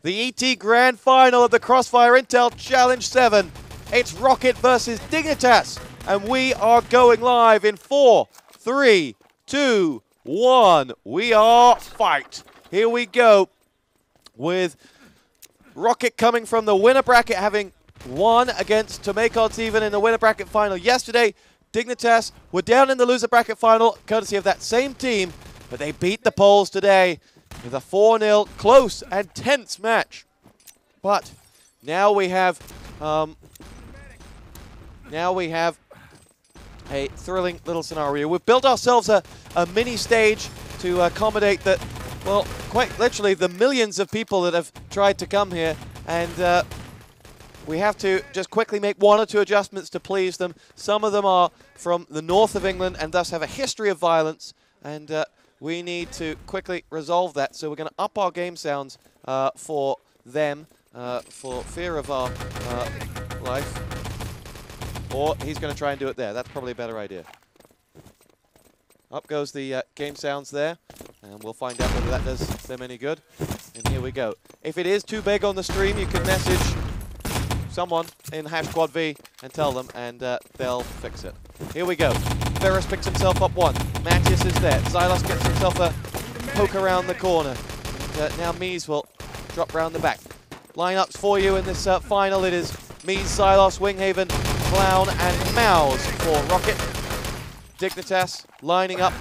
The ET Grand Final of the Crossfire Intel Challenge 7. It's Rockit versus Dignitas. And we are going live in 4, 3, 2, 1. We are fight. Here we go with Rockit coming from the winner bracket, having won against to make odds even in the winner bracket final yesterday. Dignitas were down in the loser bracket final, courtesy of that same team, but they beat the Poles today with a 4-0 close and tense match. But now we have a thrilling little scenario. We've built ourselves a mini stage to accommodate that, well, quite literally the millions of people that have tried to come here, and we have to just quickly make 1 or 2 adjustments to please them. Some of them are from the north of England and thus have a history of violence, and we need to quickly resolve that. So we're going to up our game sounds for them, for fear of our life. Or he's going to try and do it there. That's probably a better idea. Up goes the game sounds there, and we'll find out whether that does them any good. And here we go. If it is too big on the stream, you can message someone in #QuadV and tell them, and they'll fix it. Here we go. Ferris picks himself up 1. Matthias is there. Xylos gets himself a poke around the corner. And now Mies will drop round the back. Lineups for you in this final. It is Mies, Xylos, Winghaven, Clown, and Mouse for Rockit. Dignitas lining up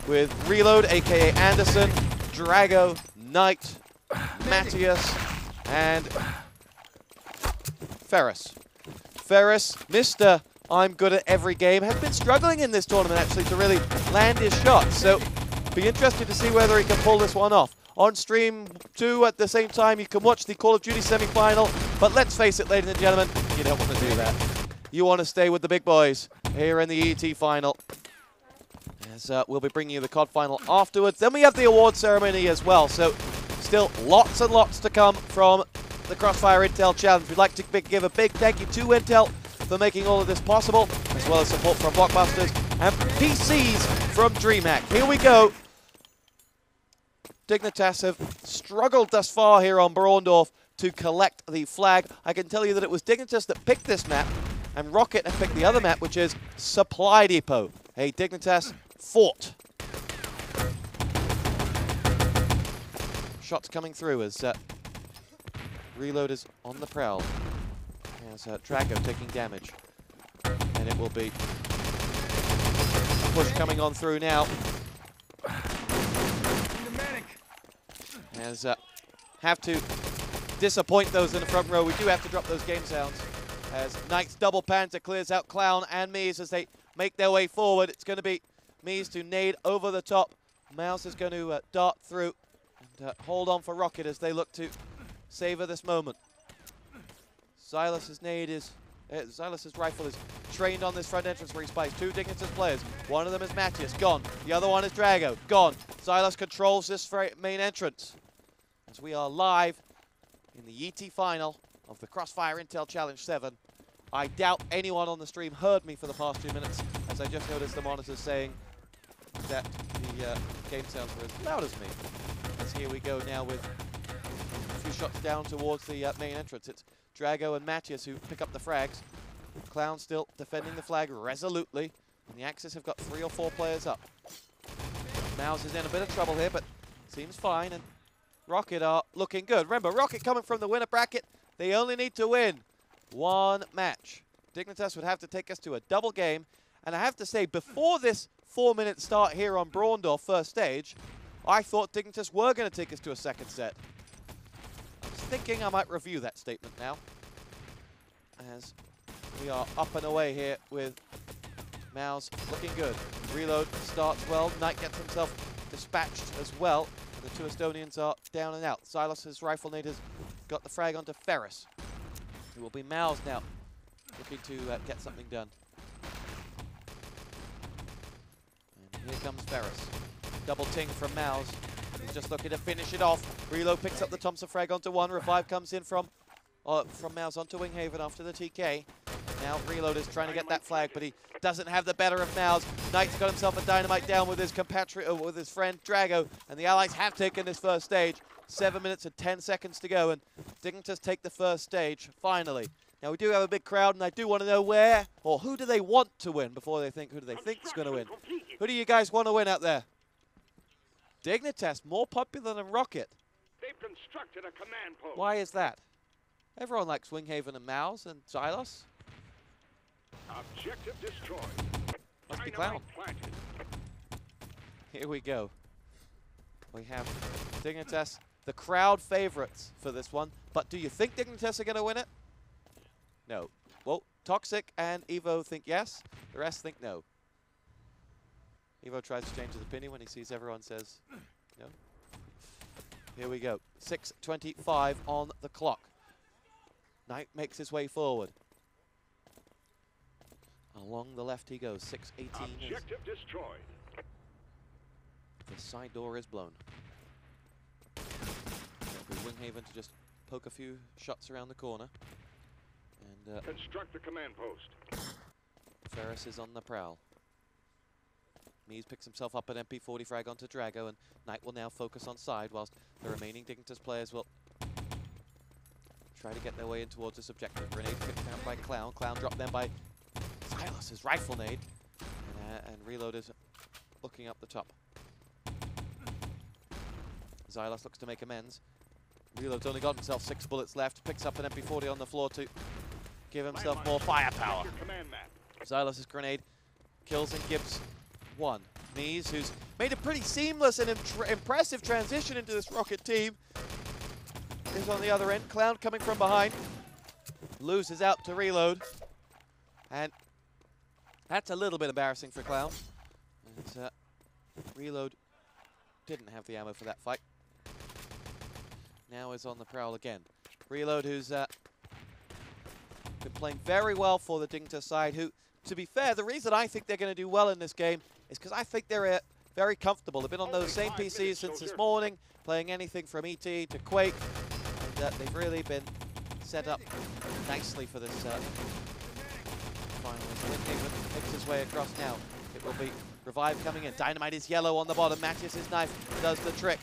with Reload, aka Anderson, Drago, Knight, Matthias, and Ferris. Ferris, Mr. I'm good at every game, has been struggling in this tournament actually to really land his shots. So be interested to see whether he can pull this one off. On stream 2 at the same time, you can watch the Call of Duty semi-final. But let's face it, ladies and gentlemen, you don't want to do that. You want to stay with the big boys here in the ET final. As we'll be bringing you the COD final afterwards. Then we have the award ceremony as well. So still lots and lots to come from the Crossfire Intel Challenge. We'd like to give a big thank you to Intel for making all of this possible, as well as support from Blockbusters and PCs from DreamHack. Here we go. Dignitas have struggled thus far here on Braundorf to collect the flag. I can tell you that it was Dignitas that picked this map, and Rockit have picked the other map, which is Supply Depot. Hey, Dignitas fought. Shots coming through as Reload is on the prowl. As Drago taking damage. And it will be a push coming on through now. As have to disappoint those in the front row. We do have to drop those game sounds. As Knight's double panther clears out Clown and Mies as they make their way forward. It's going to be Mies to nade over the top. Mouse is going to dart through and hold on for Rockit as they look to savor this moment. Xylos's nade is, Xylos's rifle is trained on this front entrance where he spies 2 Dignitas players. One of them is Matthias, gone. The other one is Drago, gone. Xylos controls this main entrance. As we are live in the ET final of the Crossfire Intel Challenge 7. I doubt anyone on the stream heard me for the past 2 minutes, as I just noticed the monitors saying that the game sounds were as loud as me. As here we go now with a few shots down towards the main entrance. It's Drago and Matthias who pick up the frags. Clown still defending the flag resolutely. And the Axis have got 3 or 4 players up. Mouse is in a bit of trouble here, but seems fine. And Rockit are looking good. Remember, Rockit coming from the winner bracket. They only need to win 1 match. Dignitas would have to take us to a double game. And I have to say, before this 4-minute start here on Braundorf first stage, I thought Dignitas were going to take us to a second set. Thinking I might review that statement now, as we are up and away here with Mouse looking good. Reload starts well. Knight gets himself dispatched as well. The 2 Estonians are down and out. Xylos's rifle nade has got the frag onto Ferris. It will be Mouse now looking to get something done. And here comes Ferris. Double ting from Mouse. He's just looking to finish it off. Reload picks up the Thompson frag onto 1. Revive comes in from Mouse onto Winghaven after the TK. Now Reload is trying to get that flag, but he doesn't have the better of Mouse. Knight's got himself a dynamite down with his compatriot, with his friend Drago, and the Allies have taken this first stage. 7 minutes and 10 seconds to go, and Dignitas take the first stage, finally. Now we do have a big crowd, and I do want to know where, or who do they want to win before they think, who do they think is going to win? Who do you guys want to win out there? Dignitas, more popular than Rockit. They've constructed a command post. Why is that? Everyone likes Winghaven and Mouse and Xylos. Objective destroyed. Must be Clown. Planted. Here we go. We have Dignitas, the crowd favorites for this one. But do you think Dignitas are going to win it? No. Well, Toxic and Evo think yes. The rest think no. Evo tries to change his opinion when he sees everyone says no. Here we go. 6:25 on the clock. Knight makes his way forward. Along the left he goes. 6:18. Objective destroyed. The side door is blown. Winghaven to just poke a few shots around the corner. And construct the command post. Ferris is on the prowl. Mies picks himself up an MP40 frag onto Drago, and Knight will now focus on side, whilst the remaining Dignitas players will try to get their way in towards this objective. Grenade picked out by Clown. Clown dropped then by Xylos' rifle nade. And Reload is looking up the top. Xylos looks to make amends. Reload's only got himself 6 bullets left. Picks up an MP40 on the floor to give himself more firepower. Xylos' grenade kills and gives 1. Mies, who's made a pretty seamless and impressive transition into this Rockit team, is on the other end. Clown coming from behind. Loses out to Reload. And that's a little bit embarrassing for Clown. And, Reload didn't have the ammo for that fight. Now is on the prowl again. Reload, who's been playing very well for the Dignitas side, who, to be fair, the reason I think they're going to do well in this game is because I think they're very comfortable. They've been on those same PCs since this morning, playing anything from ET to Quake, and they've really been set up nicely for this final. Winghaven picks his way across now. It will be Revive coming in. Dynamite is yellow on the bottom. Mattias' knife does the trick.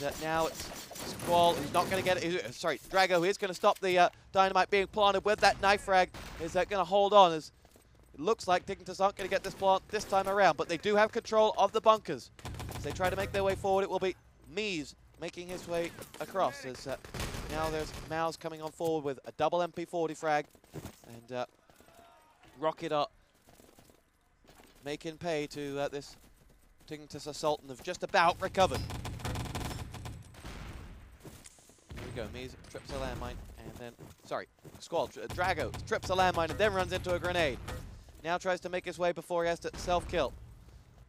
And now it's Squall who's not going to get it. Sorry, Drago, who is going to stop the Dynamite being planted with that knife frag. Is going to hold on, as it looks like Dignitas aren't going to get this plant this time around. But they do have control of the bunkers. As they try to make their way forward, it will be Mies making his way across. As now there's Mouse coming on forward with a double MP40 frag. And Rockit are making pay to this Dignitas assault, and have just about recovered. Here we go. Mies trips a landmine, and then, sorry, Squall, Drago trips a landmine and then runs into a grenade. Now tries to make his way before he has to self-kill.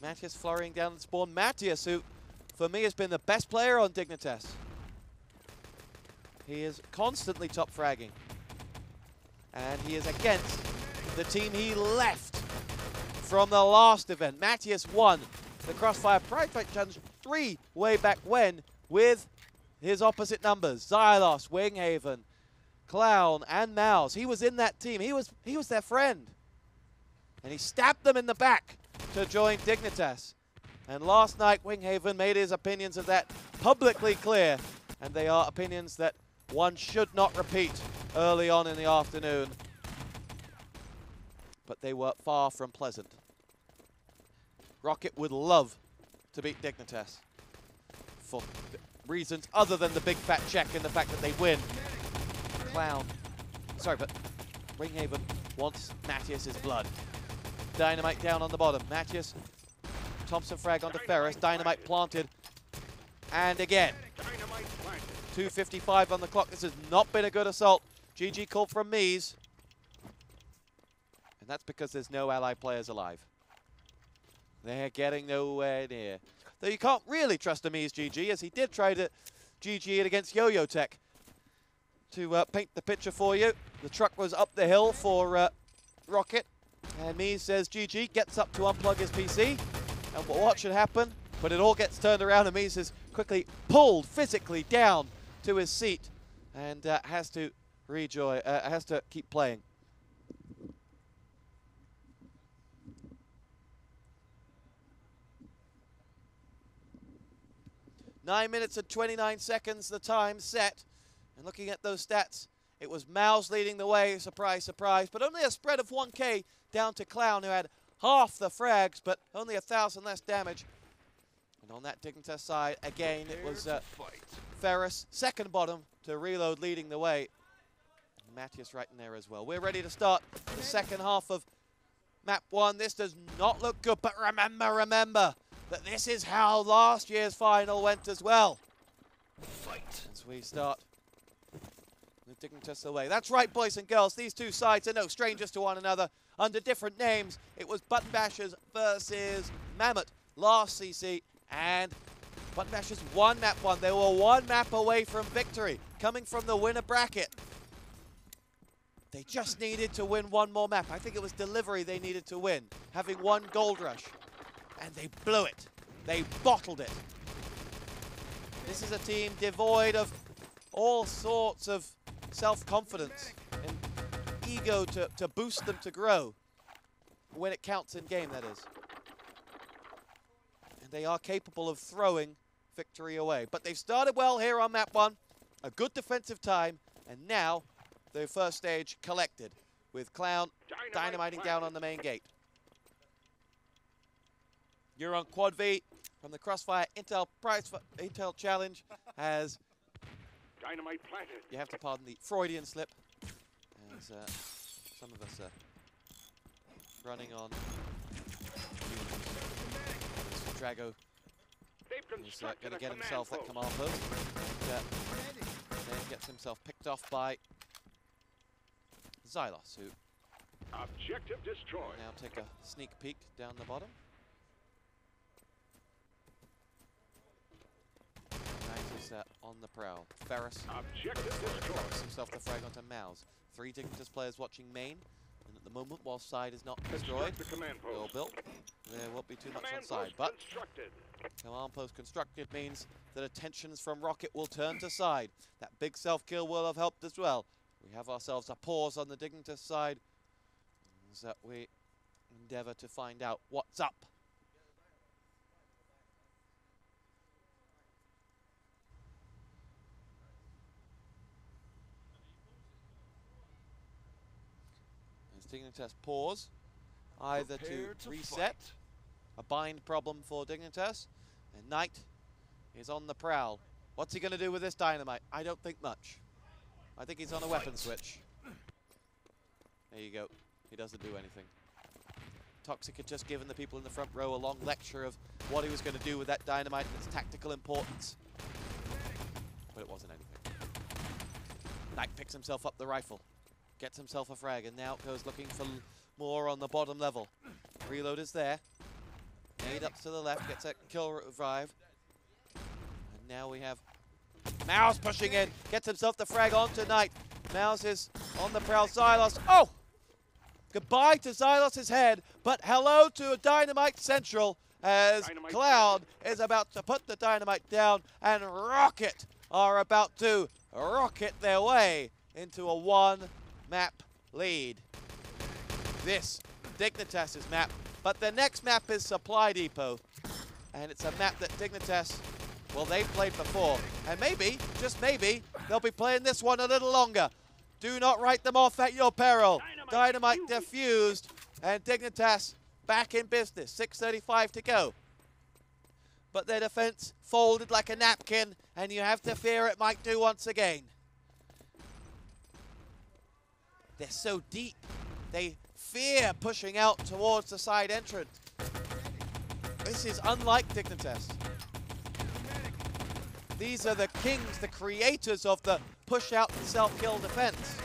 Mattias flurrying down the spawn. Mattias, who, for me, has been the best player on Dignitas. He is constantly top fragging. And he is against the team he left from the last event. Mattias won the Crossfire Pride Challenge 3 way back when with his opposite numbers. Xylos, Winghaven, Clown, and Mouse. He was in that team. He was their friend. And he stabbed them in the back to join Dignitas. And last night, Winghaven made his opinions of that publicly clear. And they are opinions that one should not repeat early on in the afternoon. But they were far from pleasant. Rockit would love to beat Dignitas for reasons other than the big fat check and the fact that they win. Clown, sorry, but Winghaven wants Mattias' blood. Dynamite down on the bottom. Mattias, Thompson frag onto Ferris. Dynamite planted. And again, 2:55 on the clock. This has not been a good assault. GG call from Mies. And that's because there's no ally players alive. They're getting nowhere near. Though you can't really trust a Mies GG, as he did try to GG it against Yo-Yo Tech. To paint the picture for you, the truck was up the hill for Rockit. And Mies says GG, gets up to unplug his PC. And what should happen? But it all gets turned around, and Mies is quickly pulled physically down to his seat. And has to keep playing. 9 minutes and 29 seconds, the time set. And looking at those stats, it was Mouse leading the way, surprise, surprise, but only a spread of 1K down to Clown, who had half the frags, but only 1,000 less damage. And on that Dignitas side, again, it was Ferris, second bottom to Reload, leading the way. Matthias right in there as well. We're ready to start the second half of Map 1. This does not look good, but remember that this is how last year's final went as well. Fight. As we start with Dignitas away. That's right, boys and girls. These two sides are no strangers to one another. Under different names, it was Button Bashers versus Mammoth last CC, and Button Bashers won Map 1. They were one map away from victory, coming from the winner bracket. They just needed to win one more map. I think it was Delivery they needed to win, having one Gold Rush. And they blew it. They bottled it. This is a team devoid of all sorts of self-confidence and ego to boost them to grow. When it counts in game, that is. And they are capable of throwing victory away. But they've started well here on Map 1. A good defensive time. And now the first stage collected with Clown dynamiting down on the main gate. You're on Quad V from the Crossfire Intel Intel Challenge has Dynamite planted. You have to pardon the Freudian slip, as some of us are running on Drago. He's going to get himself that command post. Then gets himself picked off by Xylos, who Objective destroyed. now take a sneak peek down the bottom. Knight is on the prowl. Ferris drops himself the frag onto Mouse. 3 Dignitas players watching main, and at the moment, while side is not destroyed or built, there won't be too much on side. But command post constructed means that attentions from Rockit will turn to side. That big self-kill will have helped as well. We have ourselves a pause on the Dignitas side as that we endeavor to find out what's up. As Dignitas pause, either to reset, a bind problem for Dignitas, and Knight is on the prowl. What's he going to do with this dynamite? I don't think much. I think he's on a weapon switch. There you go. He doesn't do anything. Toxic had just given the people in the front row a long lecture of what he was going to do with that dynamite and its tactical importance. But it wasn't anything. Knight picks himself up the rifle, gets himself a frag, and now goes looking for more on the bottom level. Reload is there. Nade up to the left, gets a kill revive. And now we have Mouse pushing in, gets himself the frag onto Knight. Mouse is on the prowl. Xylos. Oh! Goodbye to Xylos' head, but hello to a Dynamite Central as Cloud is about to put the dynamite down, and Rockit are about to rocket their way into a 1-map lead. This Dignitas' map, but the next map is Supply Depot, and it's a map that Dignitas, well, they've played before, and maybe, just maybe, they'll be playing this one a little longer. Do not write them off at your peril. Dynamite defused, and Dignitas back in business. 6:35 to go. But their defense folded like a napkin, and you have to fear it might do once again. They're so deep, they fear pushing out towards the side entrance. This is unlike Dignitas. These are the kings, the creators of the push-out and self-kill defense.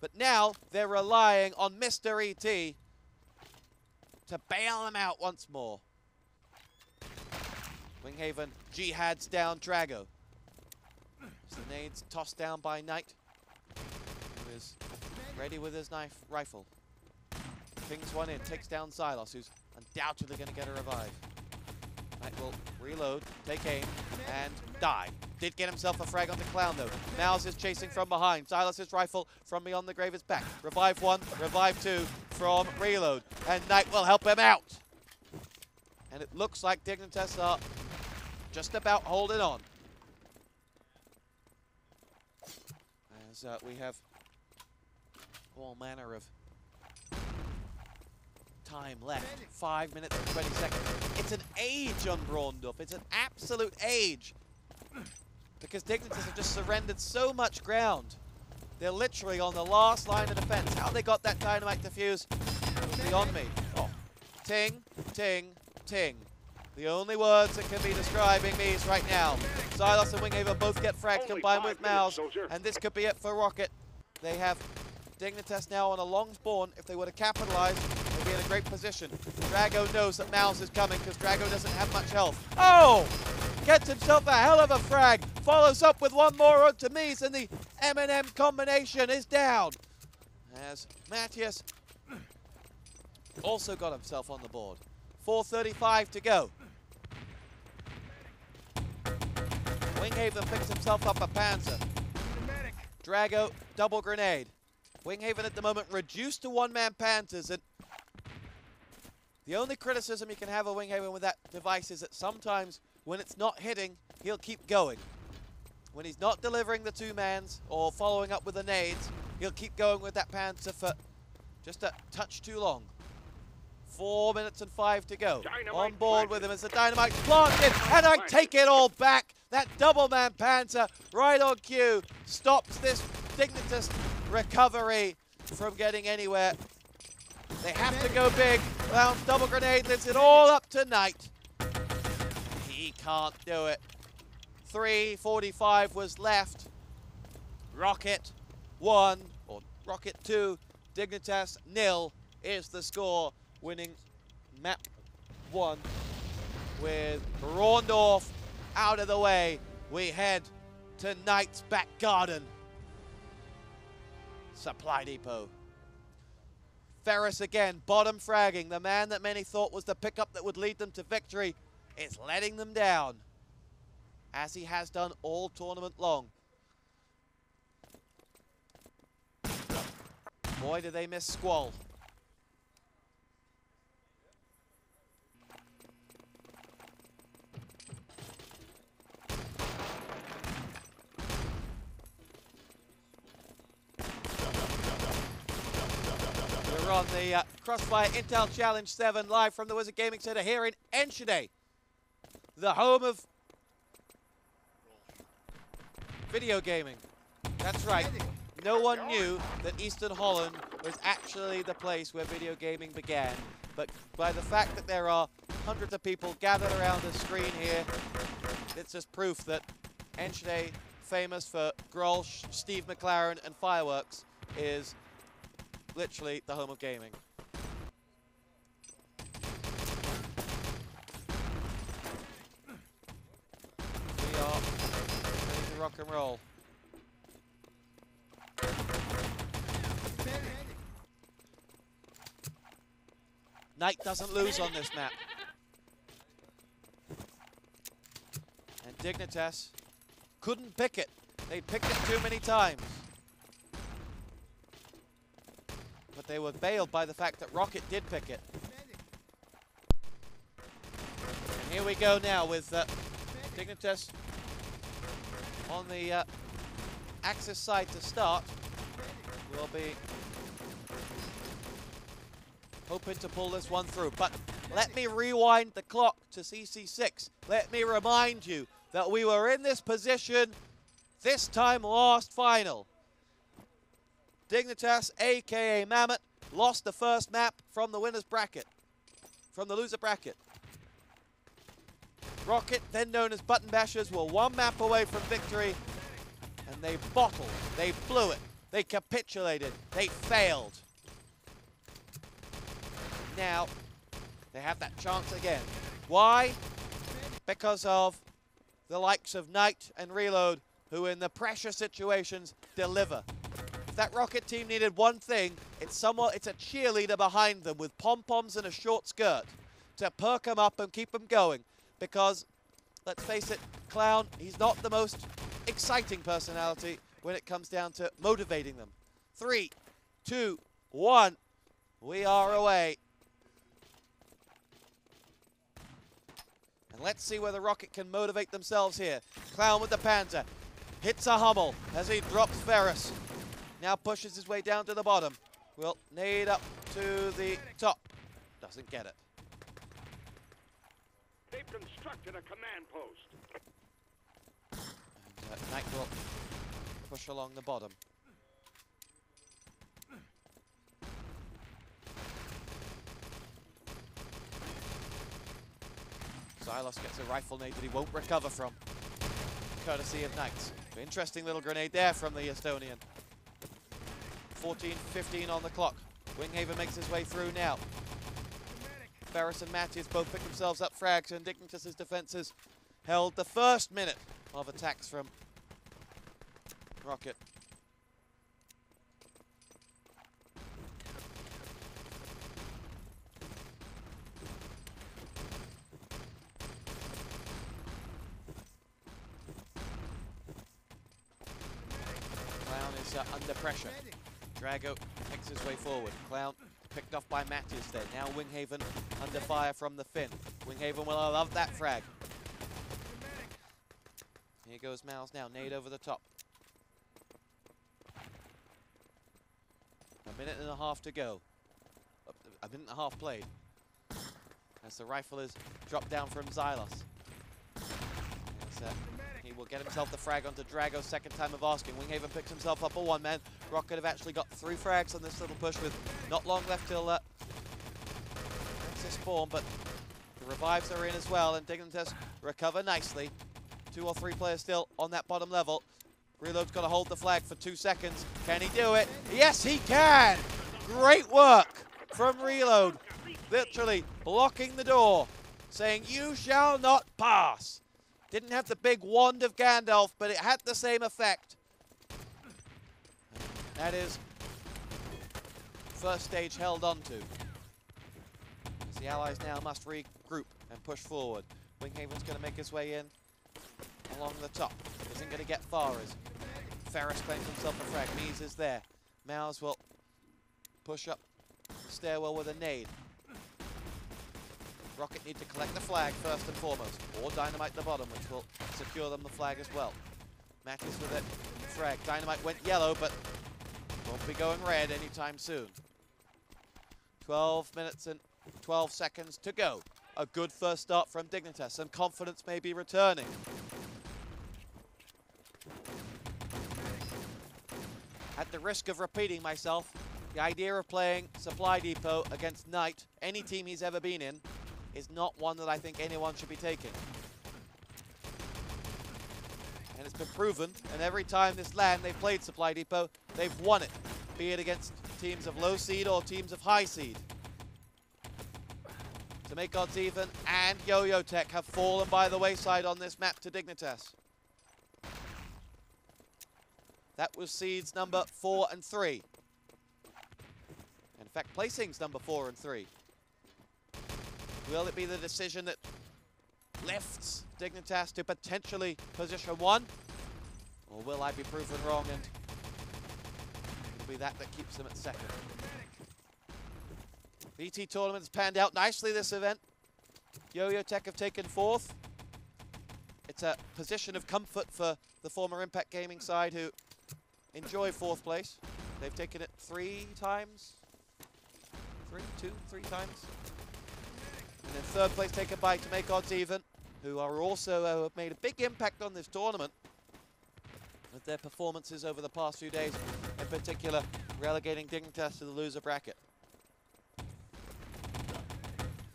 But now they're relying on Mr. ET to bail them out once more. Winghaven jihads down Drago. As the nades tossed down by Knight, who is ready with his rifle. Pings one in, takes down Xylos, who's undoubtedly going to get a revive. Knight will reload, take aim, and die. Did get himself a frag on the Clown, though. Mouse is chasing from behind. Xylos' rifle from beyond the grave is back. Revive 1, revive 2 from Reload. And Knight will help him out. And it looks like Dignitas are just about holding on. As we have all manner of time left. 5 minutes and 20 seconds. It's an age on Braundorf. It's an absolute age. Because Dignitas have just surrendered so much ground. They're literally on the last line of defense. How they got that dynamite defuse is beyond me. Oh. Ting, ting, ting. The only words that can be describing these right now. Silos and Winghaven both get frags combined with Mouse, and this could be it for Rockit. They have Dignitas now on a long spawn. If they were to capitalize, they'd be in a great position. Drago knows that Mouse is coming because Drago doesn't have much health. Oh! Gets himself a hell of a frag. Follows up with one more onto Mies, and the M&M combination is down. As Matthias also got himself on the board. 4:35 to go. Winghaven picks himself up a Panzer. Drago, double grenade. Winghaven at the moment reduced to one-man Panzers, and the only criticism you can have of Winghaven with that device is that sometimes when it's not hitting, he'll keep going. When he's not delivering the two-mans or following up with the nades, he'll keep going with that Panzer for just a touch too long. 4 minutes and 5 to go. Dynamite on board planted. with him as the dynamite planted, and I take it all back. That double-man Panzer right on cue stops this Dignitas recovery from getting anywhere. They have to go big. Clown's double grenade lifts it all up tonight. He can't do it. 3:45 was left. Rockit 1, or Rockit 2, Dignitas 0 is the score, winning map 1 with Braundorf out of the way. We head to Knight's back garden. Supply depot. Ferris again, bottom fragging. The man that many thought was the pickup that would lead them to victory is letting them down, as he has done all tournament long. Boy, did they miss Squall. We're on the Crossfire Intel Challenge 7 live from the Wizard Gaming Center here in Enschede, the home of video gaming. That's right. No one knew that Eastern Holland was actually the place where video gaming began. But by the fact that there are hundreds of people gathered around the screen here, it's just proof that Enschede, famous for Grolsch, Steve McLaren, and fireworks, is literally the home of gaming. We are ready to rock and roll. Knight doesn't lose on this map. And Dignitas couldn't pick it. They picked it too many times. But they were bailed by the fact that Rockit did pick it. And here we go now with Dignitas on the Axis side to start. We'll be hoping to pull this one through. But let me rewind the clock to CC6. Let me remind you that we were in this position this time last final. Dignitas, aka Mammoth, lost the first map from the winner's bracket, from the loser bracket. Rockit, then known as Button Bashers, were one map away from victory, and they bottled, they blew it, they capitulated, they failed. Now, they have that chance again. Why? Because of the likes of Knight and Reload, who in the pressure situations deliver. If that Rockit team needed one thing, it's a cheerleader behind them with pom-poms and a short skirt to perk them up and keep them going. Because, let's face it, Clown, he's not the most exciting personality when it comes down to motivating them. 3, 2, 1, we are away. And let's see whether Rockit can motivate themselves here. Clown with the Panzer. Hits a Hummel as he drops Ferris. Now pushes his way down to the bottom. Will nade up to the top. Doesn't get it. They've constructed a command post. And Knight will push along the bottom. Xylos gets a rifle nade that he won't recover from, courtesy of Knights. Interesting little grenade there from the Estonian. 14:15 on the clock. Winghaven makes his way through now. Ferris and Matthews both pick themselves up frags, and Dignitas' defenses held the first minute of attacks from Rockit. Clown is under pressure. Drago makes his way forward. Clown picked off by Matthews there. Now Winghaven under fire from the Finn. Winghaven will love that frag. Here goes Mouse now. Nade over the top. A minute and a half to go. A minute and a half played. As the rifle is dropped down from Xylos. He will get himself the frag onto Drago, second time of asking. Winghaven picks himself up a one-man. Rockit have actually got 3 frags on this little push with not long left till Princess spawn, but the revives are in as well, and Dignitas recover nicely. 2 or 3 players still on that bottom level. Reload's got to hold the flag for 2 seconds. Can he do it? Yes, he can! Great work from Reload. Literally blocking the door, saying, "You shall not pass." Didn't have the big wand of Gandalf, but it had the same effect. That is first stage held onto. As the Allies now must regroup and push forward. Winghaven's going to make his way in along the top. Isn't going to get far as Ferris claims himself a frag. Mies is there. Mouse will push up the stairwell with a nade. Rockit need to collect the flag first and foremost, or dynamite the bottom, which will secure them the flag as well. Matches with it. Frag. Dynamite went yellow, but won't be going red anytime soon. 12 minutes and 12 seconds to go. A good first start from Dignitas. Some confidence may be returning. At the risk of repeating myself, the idea of playing Supply Depot against Knight, any team he's ever been in, is not one that I think anyone should be taking. And it's been proven, and every time this LAN they've played Supply Depot, they've won it, be it against teams of low seed or teams of high seed. To make odds even, and Yo-Yo Tech have fallen by the wayside on this map to Dignitas. That was seeds number 4 and 3. In fact, placings number 4 and 3. Will it be the decision that lifts Dignitas to potentially position 1? Or will I be proven wrong and it'll be that keeps them at 2nd? VT tournament's panned out nicely this event. Yo-Yo Tech have taken 4th. It's a position of comfort for the former Impact Gaming side who enjoy 4th place. They've taken it 3 times. 3 times. And then 3rd place taken by To Make Odds Even, who are also have made a big impact on this tournament with their performances over the past few days, in particular relegating Dignitas to the loser bracket.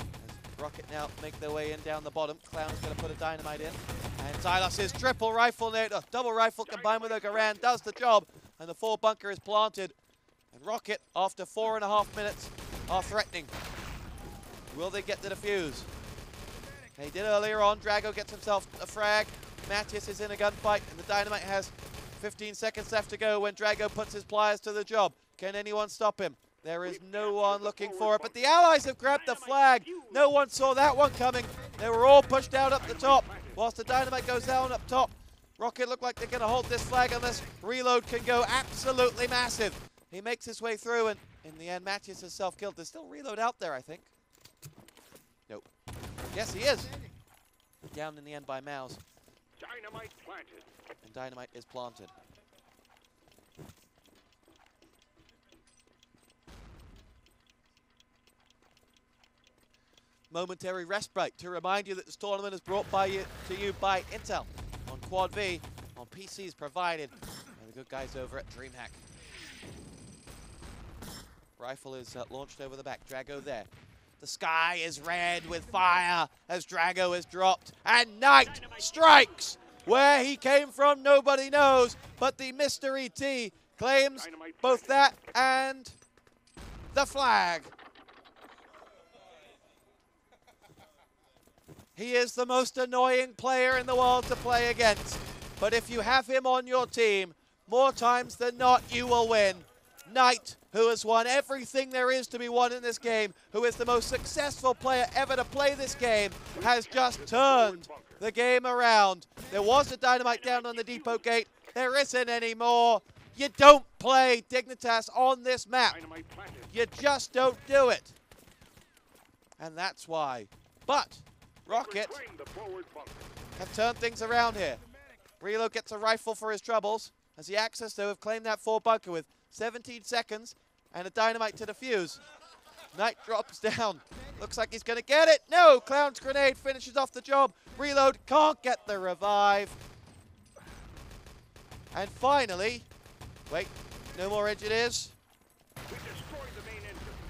As Rockit now make their way in down the bottom, Clown's going to put a dynamite in, and Xylos' triple rifle nade, double rifle combined with a Garand does the job, and the 4 bunker is planted, and Rockit, after 4.5 minutes, are threatening. Will they get the defuse? They did earlier on. Drago gets himself a frag. Mattias is in a gunfight, and the dynamite has 15 seconds left to go when Drago puts his pliers to the job. Can anyone stop him? There is no one looking for it, but the Allies have grabbed the flag. No one saw that one coming. They were all pushed out up the top, whilst the dynamite goes down up top. Rockit look like they're going to hold this flag unless Reload can go absolutely massive. He makes his way through, and in the end, Mattias is self-killed. There's still Reload out there, I think. Nope. Yes, he is. down in the end by Mouse. Dynamite planted. And Dynamite is planted. Momentary respite to remind you that this tournament is brought to you by Intel on Quad V, on PCs provided by the good guys over at DreamHack. Rifle is launched over the back. Drago there. The sky is red with fire as Drago is dropped. And Knight strikes! Where he came from, nobody knows. But the Mystery T claims both that and the flag. He is the most annoying player in the world to play against. But if you have him on your team, more times than not, you will win. Knight, who has won everything there is to be won in this game, who is the most successful player ever to play this game, has just turned the game around. There was a Dynamite down on the depot gate. There isn't anymore. You don't play Dignitas on this map. You just don't do it. And that's why. But Rockit have turned things around here. Reload gets a rifle for his troubles as the Axis, though, have claimed that 4 bunker with 17 seconds and a Dynamite to defuse. Knight drops down. Looks like he's going to get it. No! Clown's grenade finishes off the job. Reload can't get the revive. And finally, wait, no more engineers.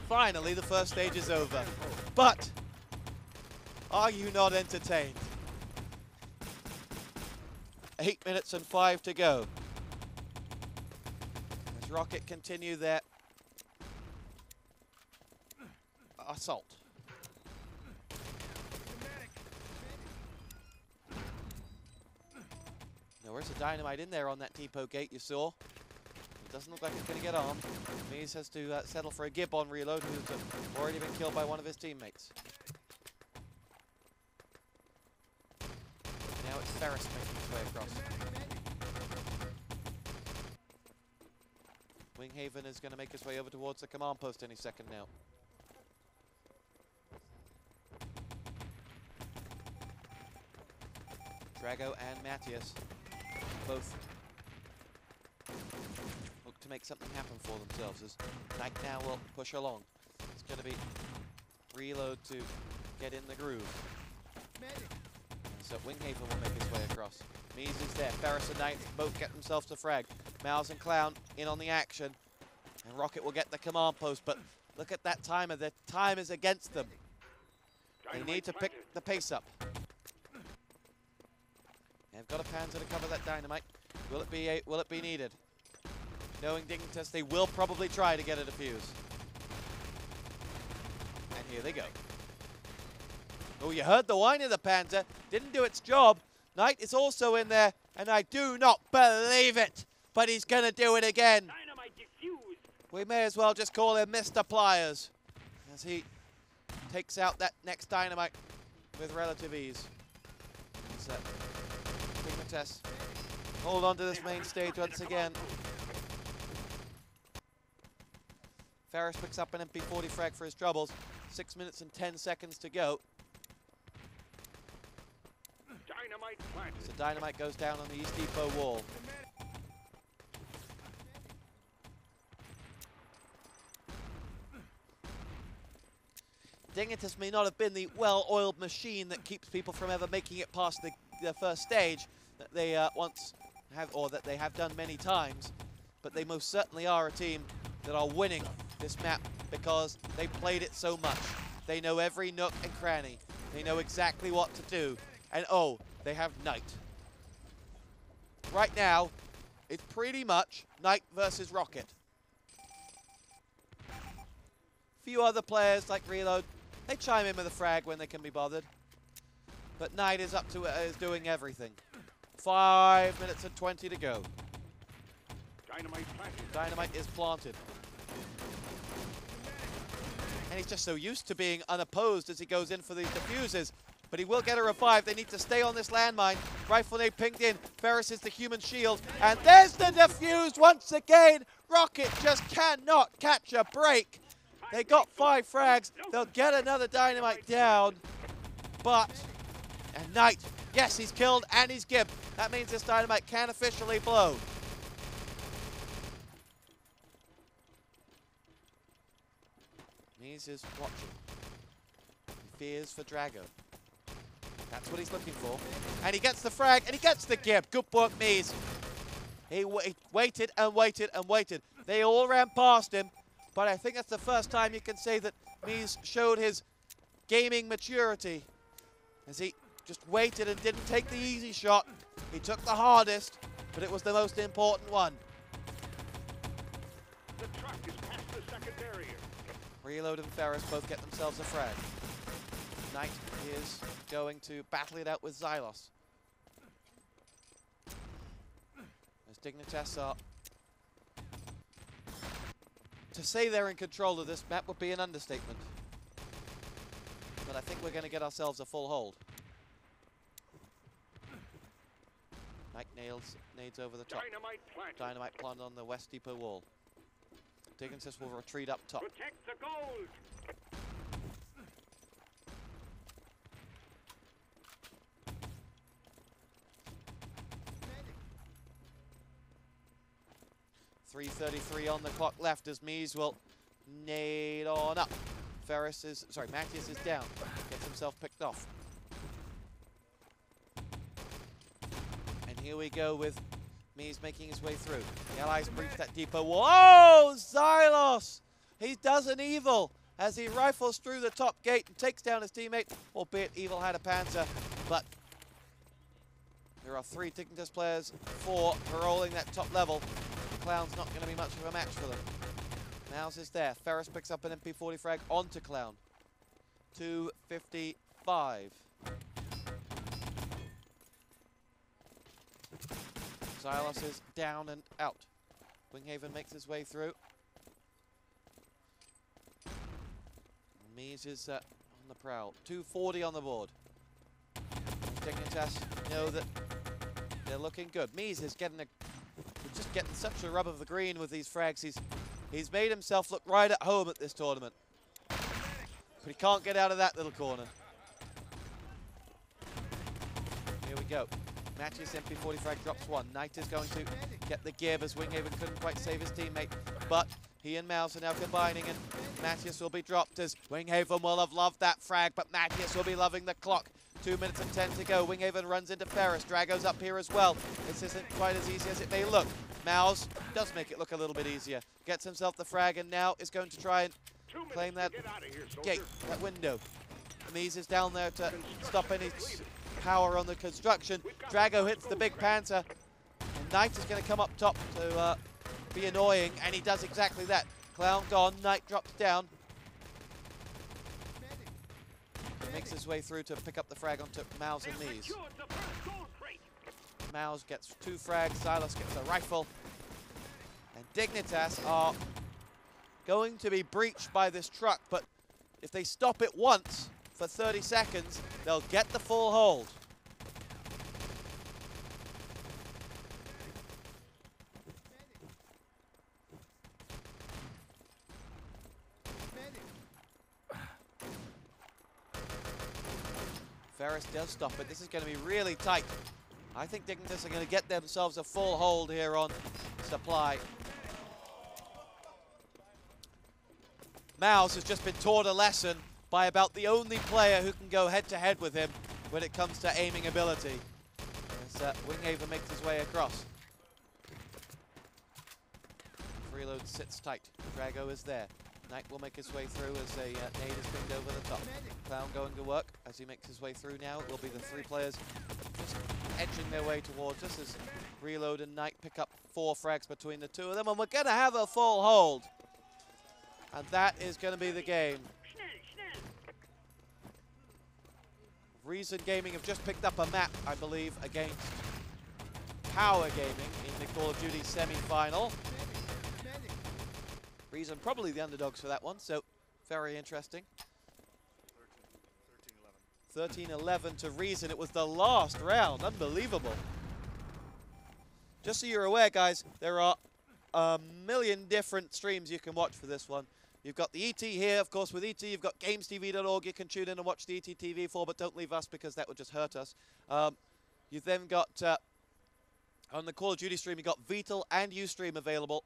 Finally, the first stage is over. But are you not entertained? 8 minutes and 5 to go. As Rockit continue their assault. Now, where's the Dynamite in there on that depot gate you saw? It doesn't look like it's going to get armed. Mies has to settle for a Gib on reload, who's already been killed by one of his teammates. Now it's Ferris making his way across. Winghaven is going to make his way over towards the command post any second now. Drago and Matthias both look to make something happen for themselves as Knight now will push along. It's going to be reload to get in the groove. So Winghaven will make his way across. Mies is there. Ferris and Knight both get themselves to frag. Mouse and Clown in on the action. And Rockit will get the command post, but look at that timer. The time is against them. They need to pick the pace up. They've got a Panzer to cover that Dynamite. Will it be needed? Knowing Dignitas, they will probably try to get a defuse. And here they go. Oh, you heard the whine of the Panzer. Didn't do its job. Knight is also in there, and I do not believe it. But he's going to do it again. We may as well just call him Mr. Pliers as he takes out that next Dynamite with relative ease. Dignitas hold on to this main stage once again. Ferris picks up an MP40 frag for his troubles. 6 minutes and 10 seconds to go. So Dynamite goes down on the East Depot wall. Dignitas may not have been the well-oiled machine that keeps people from ever making it past the first stage that they once have, or that they have done many times, but they most certainly are a team that are winning this map because they played it so much. They know every nook and cranny. They know exactly what to do. And oh, they have Knight. Right now, it's pretty much Knight versus Rockit. Few other players like Reload, they chime in with a frag when they can be bothered. But Knight is up to it, is doing everything. 5 minutes and 20 to go. Dynamite is planted. And he's just so used to being unopposed as he goes in for these defuses. But he will get a revive. They need to stay on this landmine. Rifle nade pinged in. Ferris is the human shield. And there's the defuse once again. Rockit just cannot catch a break. They got 5 frags. They'll get another Dynamite down. But And Knight, yes, he's killed and he's gibbed. That means this dynamite can officially blow. Mees is watching. He fears for Drago. That's what he's looking for. And he gets the frag and he gets the gib. Good work, Mees. He waited and waited and waited. They all ran past him, but I think that's the first time you can say that Mees showed his gaming maturity, as he just waited and didn't take the easy shot. He took the hardest, but it was the most important one. The truck is past the second barrier. Reload and Ferris both get themselves a frag. Knight is going to battle it out with Xylos. As Dignitas are... To say they're in control of this map would be an understatement. But I think we're going to get ourselves a full hold. Knight nades over the top. Dynamite plant on the west depot wall. Dignitas will retreat up top. Protect the gold. .333 on the clock left as Mees will nade on up. Matthias is down. Gets himself picked off. And here we go with Mees making his way through. The Allies breach that depot wall. Oh, Xylos! He does an evil as he rifles through the top gate and takes down his teammate, albeit Evil had a Panzer, but there are 3 Dignitas players, 4 paroling that top level. Clown's not going to be much of a match for them. Mouse is there. Ferris picks up an MP40 frag onto Clown. 255. Xylos is down and out. Winghaven makes his way through. Mees is on the prowl. 240 on the board. Dignitas know that they're looking good. Mees is just getting such a rub of the green with these frags. He's made himself look right at home at this tournament. But he can't get out of that little corner. Here we go. Matthias MP40 frag drops 1. Knight is going to get the gib as Winghaven couldn't quite save his teammate. But he and Mouse are now combining and Matthias will be dropped as Winghaven will have loved that frag, but Matthias will be loving the clock. 2 minutes and 10 to go. Winghaven runs into Ferris. Drago's up here as well. This isn't quite as easy as it may look. Mouse does make it look a little bit easier. Gets himself the frag and now is going to try and claim that gate, that window. Mees is down there to stop any power on the construction. Drago hits the big Panzer. And Knight is going to come up top to be annoying, and he does exactly that. Clown gone. Knight drops down. Makes his way through to pick up the frag onto Mouse and Mees. Mouse gets 2 frags, Xylos gets a rifle. And Dignitas are going to be breached by this truck, but if they stop it once for 30 seconds, they'll get the full hold. Ferris does stop it. This is going to be really tight. I think Dignitas are going to get themselves a full hold here on supply. Mouse has just been taught a lesson by about the only player who can go head-to-head with him when it comes to aiming ability. As Winghaven makes his way across. Freeload sits tight. Drago is there. Knight will make his way through as a nade is pinged over the top. Clown going to work as he makes his way through now. It will be the 3 players just edging their way towards us as Reload and Knight pick up 4 frags between the 2 of them, and we're going to have a full hold. And that is going to be the game. Reason Gaming have just picked up a map, I believe, against Power Gaming in the Call of Duty semi-final. Reason probably the underdogs for that one, so very interesting. 13-11 to Reason. It was the last round. Unbelievable. Just so you're aware, guys, there are a million different streams you can watch for this one. You've got the ET here, of course. With ET, you've got gamestv.org. You can tune in and watch the ET TV for, but don't leave us because that would just hurt us. You've then got, on the Call of Duty stream, you've got Vital and Ustream available.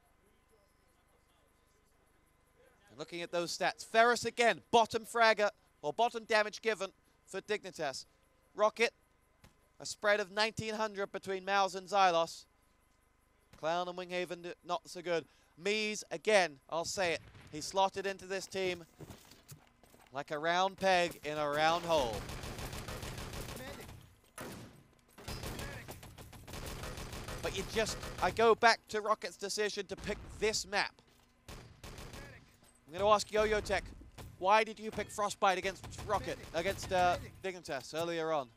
And looking at those stats, Ferris again, bottom fragger, or bottom damage given for Dignitas. Rockit, a spread of 1900 between Mouse and Xylos. Clown and Winghaven not so good. Mies, again, I'll say it, he slotted into this team like a round peg in a round hole. But you just, I go back to Rockit's decision to pick this map. I'm going to ask Yo-Yo Tech, why did you pick Frostbite against Rockit, against Dignitas earlier on?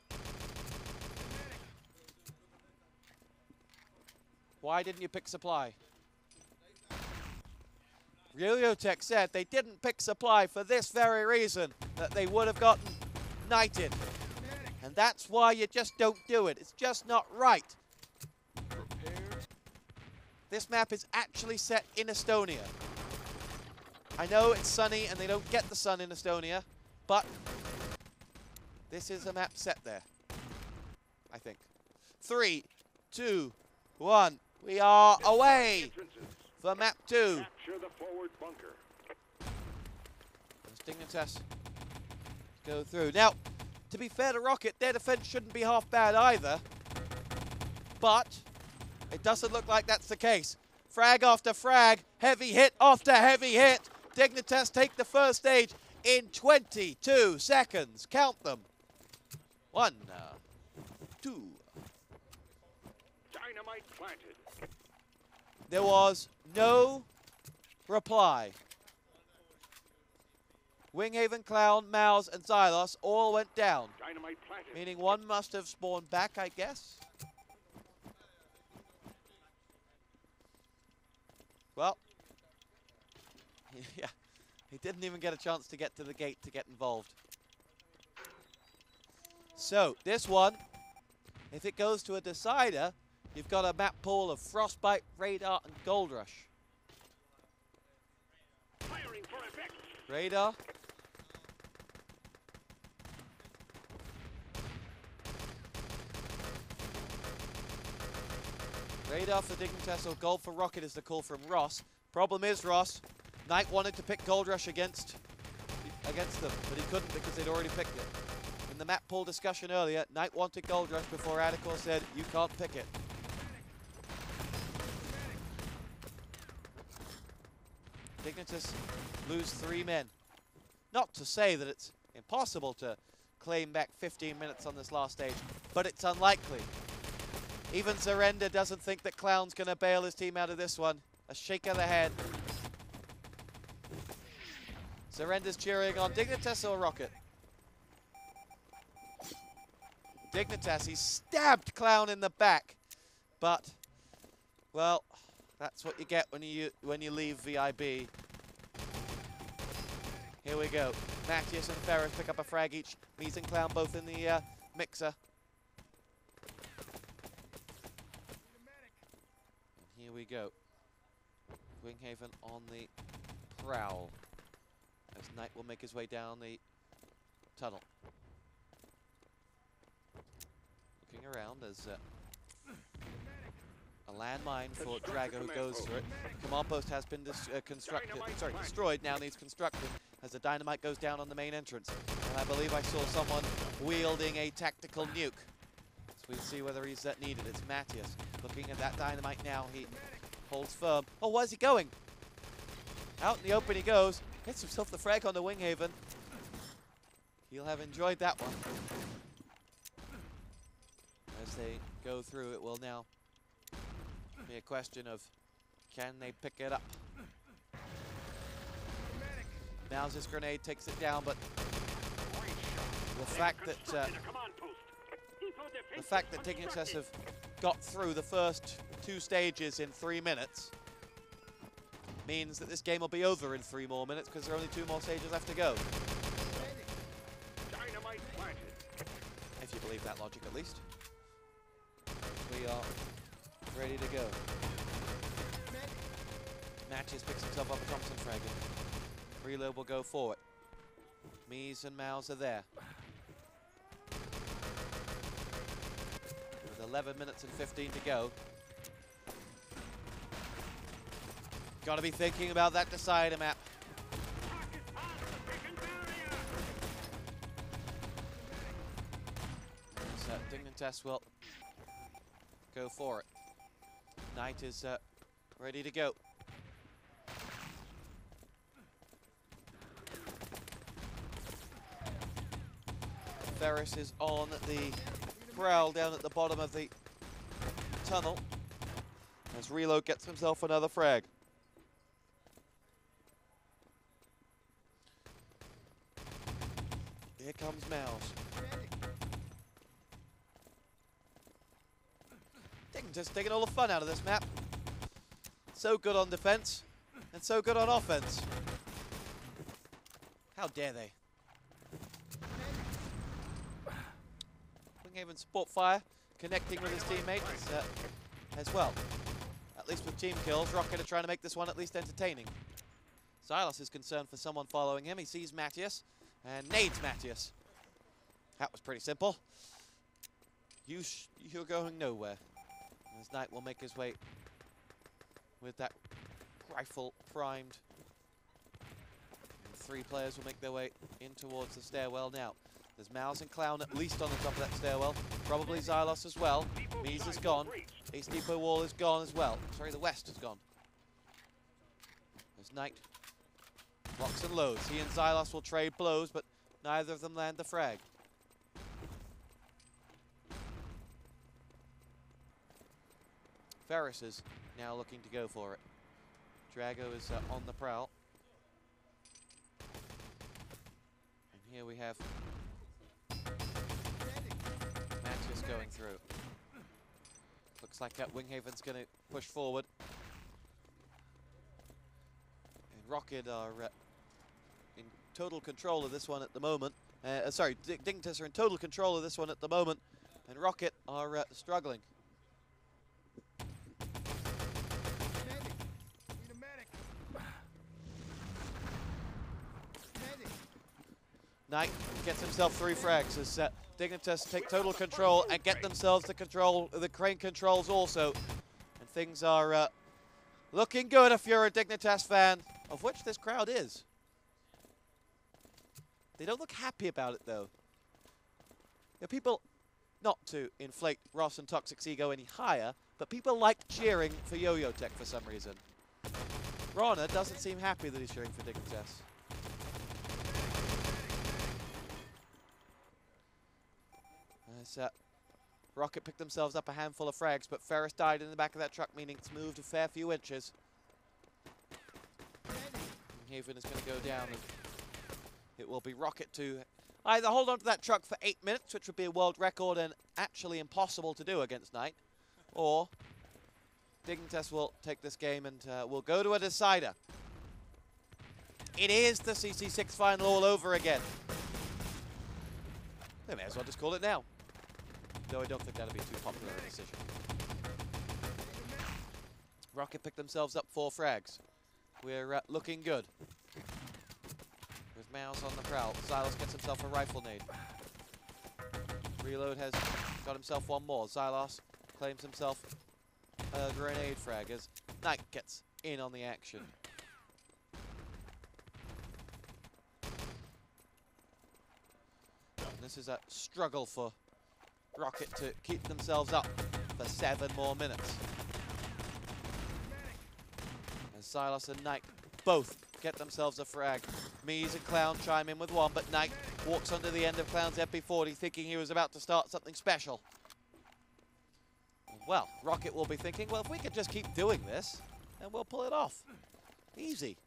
Why didn't you pick Supply? Yo-Yo Tech said they didn't pick Supply for this very reason, that they would have gotten knighted. And that's why you just don't do it. It's just not right. This map is actually set in Estonia. I know it's sunny and they don't get the sun in Estonia, but this is a map set there, I think. 3, 2, 1. We are away for map 2. Capture the forward bunker. Dignitas go through. Now, to be fair to Rockit, their defense shouldn't be half bad either, but it doesn't look like that's the case. Frag after frag, heavy hit after heavy hit. Dignitas take the first stage in 22 seconds. Count them. 1, 2. Dynamite planted. There was no reply. Winghaven, Clown, Mouse, and Xylos all went down. Dynamite planted. Meaning one must have spawned back, I guess. Well, yeah, he didn't even get a chance to get to the gate to get involved. So, this one, if it goes to a decider, you've got a map pool of Frostbite, Radar, and Gold Rush. Firing for effect. Radar. Radar for Dignitas or Gold for Rockit is the call from Ross. Problem is, Ross, Knight wanted to pick Gold Rush against them, but he couldn't because they'd already picked it. In the map pool discussion earlier, Knight wanted Gold Rush before Adicor said, you can't pick it. Dignitas lose 3 men. Not to say that it's impossible to claim back 15 minutes on this last stage, but it's unlikely. Even Zarenda doesn't think that Clown's going to bail his team out of this one. A shake of the head. Zarenda's cheering on Dignitas or Rockit? Dignitas, he stabbed Clown in the back. But, well, that's what you get when you leave VIB. Here we go. Matthias and Ferris pick up a frag each. Mies and Clown both in the mixer. And here we go. Winghaven on the prowl. As Knight will make his way down the tunnel. Looking around, there's a landmine for Drago who goes for it. Command post has been destroyed, now needs constructed as the dynamite goes down on the main entrance. And I believe I saw someone wielding a tactical nuke. So we'll see whether he's needed. It's Matthias looking at that dynamite now. He holds firm. Oh, where's he going? Out in the open he goes. Hits himself the frag on the Winghaven. He'll have enjoyed that one. As they go through, it will now be a question of can they pick it up. Mouse's grenade takes it down, but the fact that Dignitas have got through the first 2 stages in 3 minutes means that this game will be over in 3 more minutes because there are only 2 more stages left to go. Dynamite planted. If you believe that logic, at least. We are ready to go. Matches picks himself up a Thompson frag. Reload will go forward. Mies and Mouse are there. With 11 minutes and 15 to go. Got to be thinking about that decider map. So Dignitas will go for it. Knight is ready to go. Ferris is on the prowl down at the bottom of the tunnel as Reload gets himself another frag. Here comes Mouse. Just taking all the fun out of this map. So good on defense and so good on offense. How dare they? Winghaven support fire, connecting with his teammates as well. At least with team kills, Rockit are trying to make this one at least entertaining. Silas is concerned for someone following him. He sees Matthias and nades Matthias. That was pretty simple. You're going nowhere. As Knight will make his way with that rifle primed. And 3 players will make their way in towards the stairwell now. There's Mouse and Clown at least on the top of that stairwell. Probably Xylos as well. Mies is gone. East Depot wall is gone as well. Sorry, the west is gone. There's Knight. Locks and loads. He and Xylos will trade blows, but neither of them land the frag. Ferris is now looking to go for it. Drago is on the prowl. And here we have Matthias going through. Looks like Winghaven's going to push forward. And Rockit are in total control of this one at the moment. Sorry, Dignitas are in total control of this one at the moment. And Rockit are struggling. Knight gets himself 3 frags as Dignitas take total control and get themselves the crane controls also. And things are looking good if you're a Dignitas fan, of which this crowd is. They don't look happy about it though. You know, people, not to inflate Ross and Toxic's ego any higher, but people like cheering for Yo-Yo Tech for some reason. Rana doesn't seem happy that he's cheering for Dignitas. As Rockit picked themselves up a handful of frags, but Ferris died in the back of that truck, meaning it's moved a fair few inches. Haven is going to go down, and it will be Rockit to either hold on to that truck for 8 minutes, which would be a world record and actually impossible to do against Knight, or Dignitas will take this game and will go to a decider. It is the CC6 final all over again. They may as well just call it now. Though I don't think that'll be too popular a decision. Rockit picked themselves up 4 frags. We're looking good. With Mouse on the prowl. Xylos gets himself a rifle nade. Reload has got himself 1 more. Xylos claims himself a grenade frag as Knight gets in on the action. And this is a struggle for Rockit to keep themselves up for 7 more minutes. And Silas and Knight both get themselves a frag. Mies and Clown chime in with 1, but Knight walks onto the end of Clown's MP40 thinking he was about to start something special. Well, Rockit will be thinking, well, if we could just keep doing this, then we'll pull it off. Easy.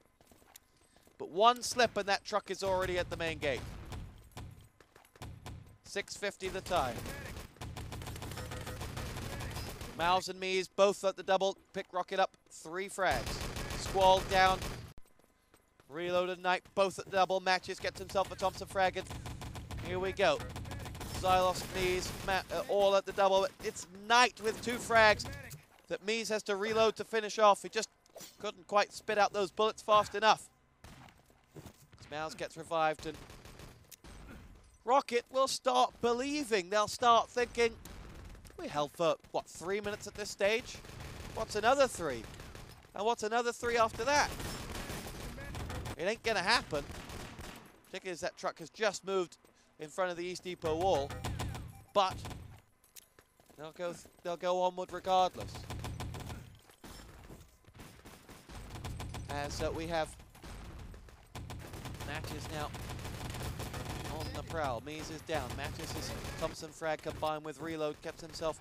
But 1 slip and that truck is already at the main gate. 6:50 the time. Mouse and Mies both at the double, pick Rockit up 3 frags. Squall down. Reloaded Knight both at the double. Matches gets himself a Thompson frag, and here we go. Xylos, Mies, all at the double. It's Knight with 2 frags that Mies has to reload to finish off. He just couldn't quite spit out those bullets fast enough. Mouse gets revived, and Rockit will start believing. They'll start thinking, we held for, what, 3 minutes at this stage? What's another 3? And what's another 3 after that? It ain't gonna happen. Particularly as that truck has just moved in front of the East Depot wall. But they'll go onward regardless. As we have Mattis now on the prowl. Mies is down. Mattis' Thompson frag combined with reload kept himself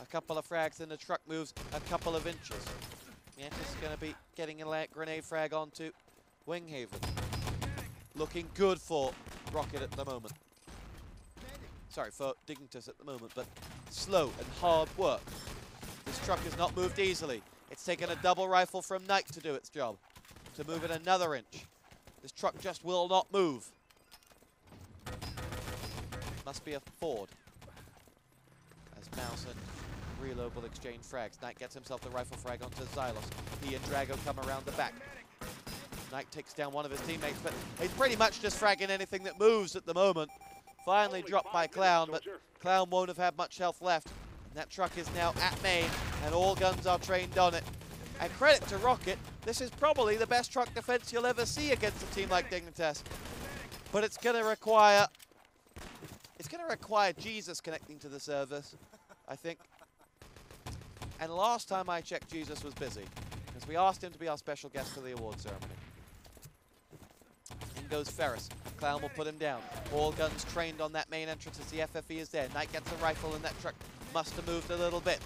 a couple of frags, and the truck moves a couple of inches. Mattis is going to be getting a grenade frag onto Winghaven. Looking good for Rockit at the moment. Sorry, for Dignitas at the moment, but slow and hard work. This truck has not moved easily. It's taken a double rifle from Knight to do its job, to move it another inch. This truck just will not move. Must be a Ford. As Mouse and Reload will exchange frags. Knight gets himself the rifle frag onto Xylos. He and Drago come around the back. Knight takes down one of his teammates, but he's pretty much just fragging anything that moves at the moment. Finally dropped by Clown, but Clown won't have had much health left. And that truck is now at main, and all guns are trained on it. And credit to Rockit, this is probably the best truck defense you'll ever see against a team like Dignitas. But it's going to require Jesus connecting to the service, I think. And last time I checked, Jesus was busy, because we asked him to be our special guest for the award ceremony. In goes Ferris. Clown will put him down. All guns trained on that main entrance as the FFE is there. Knight gets a rifle, and that truck must have moved a little bit.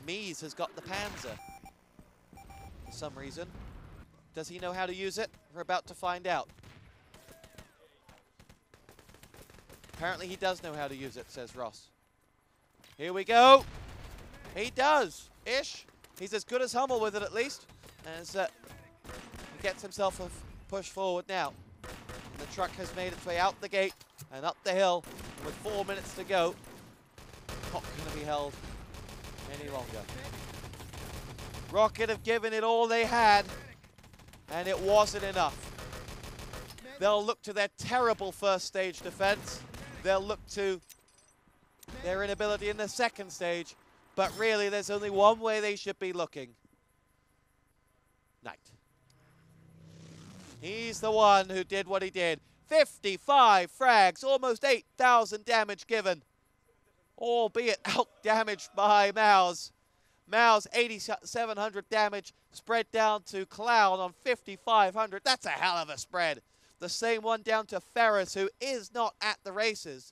Mies has got the Panzer for some reason. Does he know how to use it? We're about to find out. Apparently he does know how to use it, says Ross. Here we go. He does, ish. He's as good as Hummel with it, at least. As he gets himself a push forward now. And the truck has made its way out the gate and up the hill. And with 4 minutes to go, not going to be held any longer. Rockit have given it all they had, and it wasn't enough. They'll look to their terrible first stage defense. They'll look to their inability in the second stage. But really, there's only one way they should be looking. Knight. He's the one who did what he did. 55 frags, almost 8,000 damage given. Albeit out-damaged by Mouse. Mouse, 8,700 damage, spread down to Clown on 5,500. That's a hell of a spread. The same one down to Ferris, who is not at the races.